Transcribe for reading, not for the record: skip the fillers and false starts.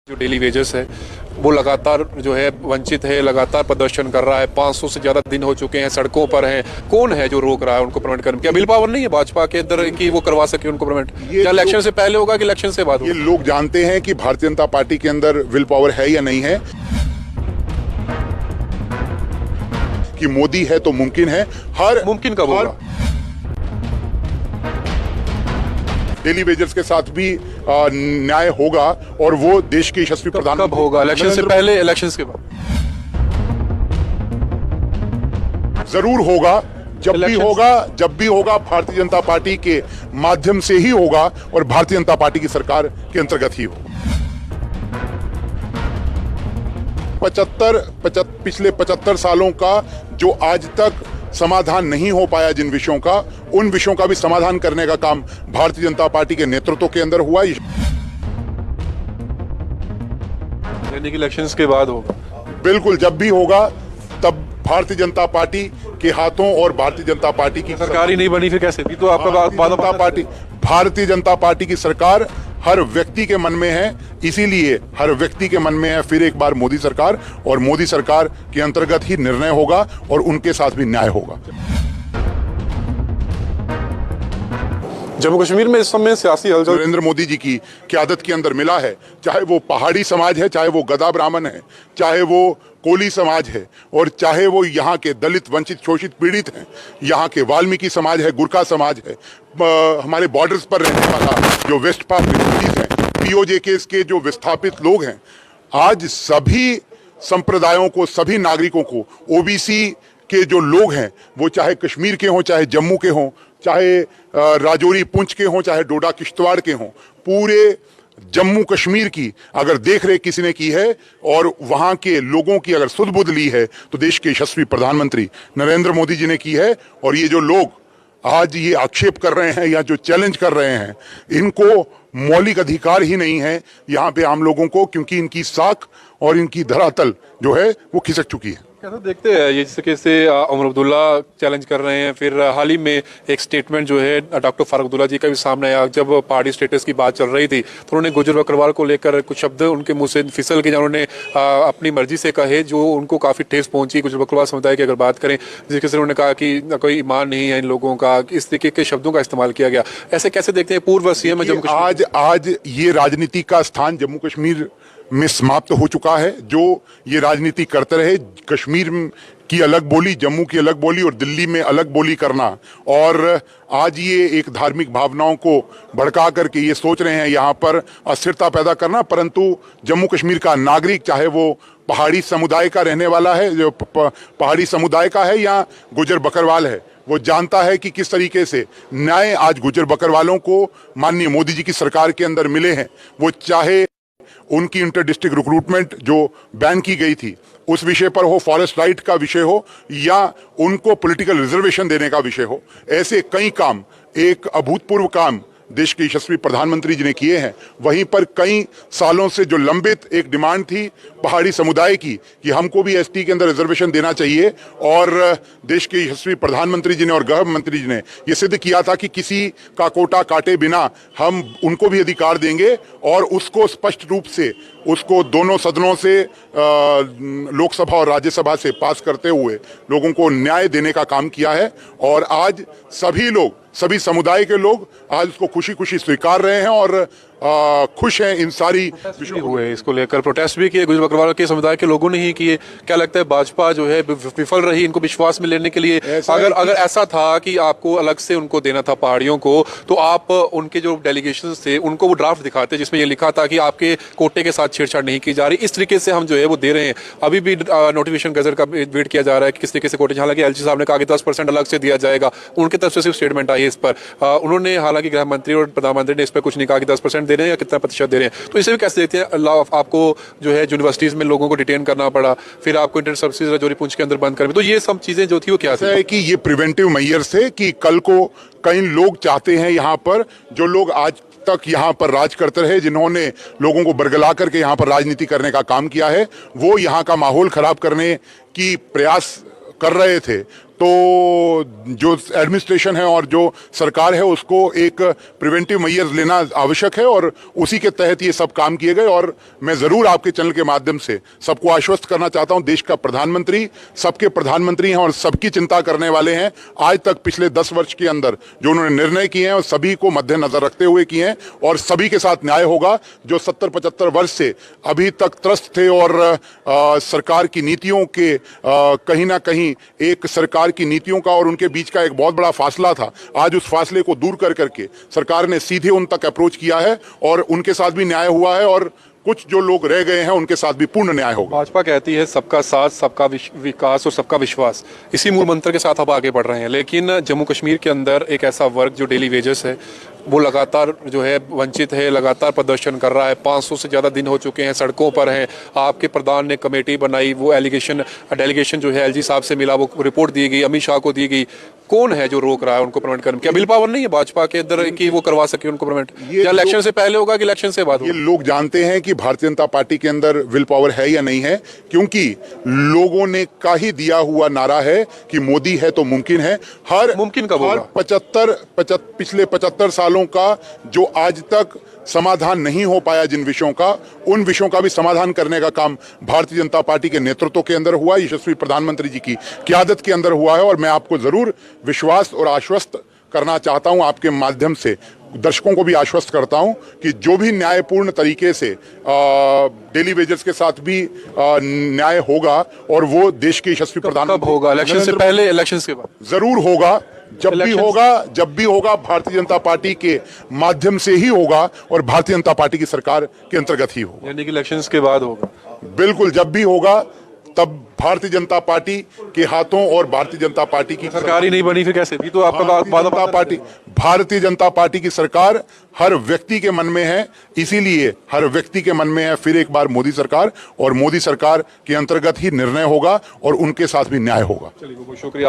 जो daily wages है वो लगातार जो है वंचित है, लगातार प्रदर्शन कर रहा है। 500 से ज्यादा दिन हो चुके हैं, सड़कों पर हैं। कौन है जो रोक रहा है उनको परमिट करने? क्या विल पावर नहीं है भाजपा के अंदर कि वो करवा सके उनको परमिट? क्या इलेक्शन से पहले होगा कि इलेक्शन के बाद होगा? ये लोग जानते हैं कि भारतीय जनता पार्टी के अंदर विल पावर है या नहीं है। कि मोदी है तो मुमकिन है, हर मुमकिन कब होगा? डेली वेजर्स के साथ भी न्याय होगा और वो देश के यशस्वी प्रधानमंत्री। कब होगा? इलेक्शन से पहले, इलेक्शन के बाद? जरूर होगा। जब भी होगा भारतीय जनता पार्टी के माध्यम से ही होगा और भारतीय जनता पार्टी की सरकार के अंतर्गत ही होगा। पिछले 75 सालों का जो आज तक समाधान नहीं हो पाया जिन विषयों का, उन विषयों का भी समाधान करने का काम भारतीय जनता पार्टी के नेतृत्व के अंदर हुआ। यानी कि इलेक्शंस के बाद होगा? बिल्कुल, जब भी होगा तब भारतीय जनता पार्टी के हाथों और भारतीय जनता पार्टी की सरकार ही नहीं बनी फिर कैसे? भी तो आपका भारतीय जनता पार्टी की सरकार हर व्यक्ति के मन में है, इसीलिए हर व्यक्ति के मन में है फिर एक बार मोदी सरकार, और मोदी सरकार के अंतर्गत ही निर्णय होगा और उनके साथ भी न्याय होगा। जम्मू कश्मीर में इस समय सियासी हलचल नरेंद्र मोदी जी की क़यादत के अंदर मिला है, चाहे वो पहाड़ी समाज है, चाहे वो गदा ब्राह्मण है, चाहे वो कोली समाज है, और चाहे वो यहाँ के दलित, वंचित, शोषित, पीड़ित हैं, यहाँ के वाल्मीकि समाज है, गुरखा समाज है, हमारे बॉर्डर्स पर रहने वाला जो वेस्ट पाक रिफ्यूजीज हैं, पीओजे केस के जो विस्थापित लोग हैं, आज सभी संप्रदायों को, सभी नागरिकों को, ओबीसी के जो लोग हैं, वो चाहे कश्मीर के हों, चाहे जम्मू के हों, चाहे राजौरी पुंछ के हों, चाहे डोडा किश्तवाड़ के हों, पूरे जम्मू कश्मीर की अगर देख रेख किसी ने की है और वहां के लोगों की अगर सुध बुध ली है तो देश के यशस्वी प्रधानमंत्री नरेंद्र मोदी जी ने की है। और ये जो लोग आज ये आक्षेप कर रहे हैं या जो चैलेंज कर रहे हैं, इनको मौलिक अधिकार ही नहीं है यहाँ पे आम लोगों को, क्योंकि इनकी साख और इनकी धरातल जो है वो खिसक चुकी है। कैसे देखते हैं ये कैसे उमर अब्दुल्ला चैलेंज कर रहे हैं? फिर हाल ही में एक स्टेटमेंट जो है डॉक्टर फारूक अब्दुल्ला जी का भी सामने आया। जब पार्टी स्टेटस की बात चल रही थी तो उन्होंने गुजर बकरवाल को लेकर कुछ शब्द उनके मुंह से फिसल के उन्होंने अपनी मर्जी से कहे, जो उनको काफी ठेस पहुंची। गुजर बकरवाल समुदाय की अगर बात करें, जिसके से उन्होंने कहा कि कोई ईमान नहीं है इन लोगों का, इस तरीके के शब्दों का इस्तेमाल किया गया। ऐसे कैसे देखते हैं पूर्व सीएम जम्मू कश्मीर? आज ये राजनीति का स्थान जम्मू कश्मीर में समाप्त हो चुका है। जो ये राजनीति करते रहे, कश्मीर की अलग बोली, जम्मू की अलग बोली और दिल्ली में अलग बोली करना, और आज ये एक धार्मिक भावनाओं को भड़का करके ये सोच रहे हैं यहाँ पर अस्थिरता पैदा करना। परंतु जम्मू कश्मीर का नागरिक, चाहे वो पहाड़ी समुदाय का रहने वाला है, जो पहाड़ी समुदाय का है, या गुजर बकरवाल है, वो जानता है कि किस तरीके से न्याय आज गुजर बकरवालों को माननीय मोदी जी की सरकार के अंदर मिले हैं। वो चाहे उनकी इंटर डिस्ट्रिक्ट रिक्रूटमेंट जो बैन की गई थी उस विषय पर हो, फॉरेस्ट राइट का विषय हो, या उनको पॉलिटिकल रिजर्वेशन देने का विषय हो, ऐसे कई काम, एक अभूतपूर्व काम देश के यशस्वी प्रधानमंत्री जी ने किए हैं। वहीं पर कई सालों से जो लंबित एक डिमांड थी पहाड़ी समुदाय की कि हमको भी एसटी के अंदर रिजर्वेशन देना चाहिए, और देश के यशस्वी प्रधानमंत्री जी ने और गृह मंत्री जी ने यह सिद्ध किया था कि किसी का कोटा काटे बिना हम उनको भी अधिकार देंगे, और उसको स्पष्ट रूप से उसको दोनों सदनों से, लोकसभा और राज्यसभा से पास करते हुए लोगों को न्याय देने का काम किया है। और आज सभी लोग, सभी समुदाय के लोग आज उसको खुशी खुशी स्वीकार रहे हैं और खुश हैं इन सारी विषयों हुए। इसको लेकर प्रोटेस्ट भी किए गुजर बकरवाल के समुदाय के लोगों ने ही किए। क्या लगता है भाजपा जो है विफल रही इनको विश्वास में लेने के लिए? अगर ऐसा था कि आपको अलग से उनको देना था पहाड़ियों को, तो आप उनके जो डेलीगेशन थे उनको वो ड्राफ्ट दिखाते जिसमें ये लिखा था कि आपके कोटे के साथ छेड़छाड़ नहीं की जा रही, इस तरीके से हम जो है वो दे रहे हैं। अभी भी नोटिफिकेशन गजट का वेट किया जा रहा है कि किस तरीके से कोटे, हालांकि एलजी साहब ने कहा कि 10% अलग से दिया जाएगा, उनकी तरफ से सिर्फ स्टेटमेंट आई है इस पर। उन्होंने, हालांकि गृह मंत्री और प्रधानमंत्री ने इस पर कुछ नहीं कहा कि 10% दे रहे हैं या कितना प्रतिशत दे रहे हैं। तो इसे भी कैसे देखते हैं? आपको जो है यूनिवर्सिटीज में लोगों को डिटेन करना पड़ा, फिर आपको इंटर सर्विसेज राजौरी पुंछ के अंदर बंद करनी, तो ये सब चीजें जो थी वो क्या है कि ये प्रिवेंटिव मेजर्स है कि कल को कई लोग चाहते हैं यहाँ पर, जो लोग आज तक यहाँ पर राज करते रहे, जिन्होंने लोगों को बरगला करके यहाँ पर राजनीति करने का काम किया है, वो यहाँ का माहौल खराब करने की प्रयास कर रहे थे, तो जो एडमिनिस्ट्रेशन है और जो सरकार है उसको एक प्रिवेंटिव मेजर्स लेना आवश्यक है और उसी के तहत ये सब काम किए गए। और मैं जरूर आपके चैनल के माध्यम से सबको आश्वस्त करना चाहता हूं, देश का प्रधानमंत्री सबके प्रधानमंत्री हैं और सबकी चिंता करने वाले हैं। आज तक पिछले 10 वर्ष के अंदर जो उन्होंने निर्णय किए हैं और सभी को मद्देनजर रखते हुए किए हैं और सभी के साथ न्याय होगा। जो 70-75 वर्ष से अभी तक त्रस्त थे और सरकार की नीतियों के कहीं ना कहीं एक सरकार की नीतियों का और उनके बीच का एक बहुत बड़ा फासला था, आज उस फासले को दूर कर करके सरकार ने सीधे उन तक अप्रोच किया है और उनके साथ भी न्याय हुआ है और कुछ जो लोग रह गए हैं उनके साथ भी पूर्ण न्याय होगा। भाजपा कहती है सबका साथ, सबका विकास और सबका विश्वास, इसी मूल मंत्र के साथ अब आगे बढ़ रहे हैं। लेकिन जम्मू कश्मीर के अंदर एक ऐसा वर्ग जो डेली वेजेस है वो लगातार जो है वंचित है, लगातार प्रदर्शन कर रहा है। 500 से ज़्यादा दिन हो चुके हैं, सड़कों पर हैं। आपके प्रधान ने कमेटी बनाई, वो डेलीगेशन जो है एलजी साहब से मिला, वो रिपोर्ट दी गई, अमित शाह को दी गई। कौन है जो रोक रहा है उनको परमिट करने? क्या बिल पावर नहीं है भाजपा के अंदर कि वो करवा सके उनको परमिट? या इलेक्शन से पहले होगा कि इलेक्शन के बाद होगा? ये लोग जानते हैं कि भारतीय जनता पार्टी के अंदर विल पावर है या नहीं है, क्योंकि लोगों ने का ही दिया हुआ नारा है कि मोदी है तो मुमकिन है। हर मुमकिन कब होगा? 75 पिछले 75 सालों का जो आज तक समाधान नहीं हो पाया जिन विषयों का, उन विषयों का भी समाधान करने का काम भारतीय जनता पार्टी के नेतृत्व के अंदर हुआ, यशस्वी प्रधानमंत्री जी की क़यादत के अंदर हुआ है। और मैं आपको जरूर विश्वास और आश्वस्त करना चाहता हूं, आपके माध्यम से दर्शकों को भी आश्वस्त करता हूं कि जो भी न्यायपूर्ण तरीके से डेली वेजेस के साथ भी न्याय होगा और वो देश के यशस्वी प्रधानमंत्री होगा, इलेक्शन से पहले, इलेक्शन के बाद जरूर होगा। जब भी होगा भारतीय जनता पार्टी के माध्यम से ही होगा और भारतीय जनता पार्टी की सरकार के अंतर्गत ही होगा। यानी कि इलेक्शंस के बाद होगा? बिल्कुल, जब भी होगा तब भारतीय जनता पार्टी के हाथों और भारतीय जनता पार्टी की सरकार ही नहीं बनी फिर कैसे? भी तो आपका भारतीय जनता पार्टी की सरकार हर व्यक्ति के मन में है, इसीलिए हर व्यक्ति के मन में है फिर एक बार मोदी सरकार, और मोदी सरकार के अंतर्गत ही निर्णय होगा और उनके साथ भी न्याय होगा। चलिए, बहुत शुक्रिया।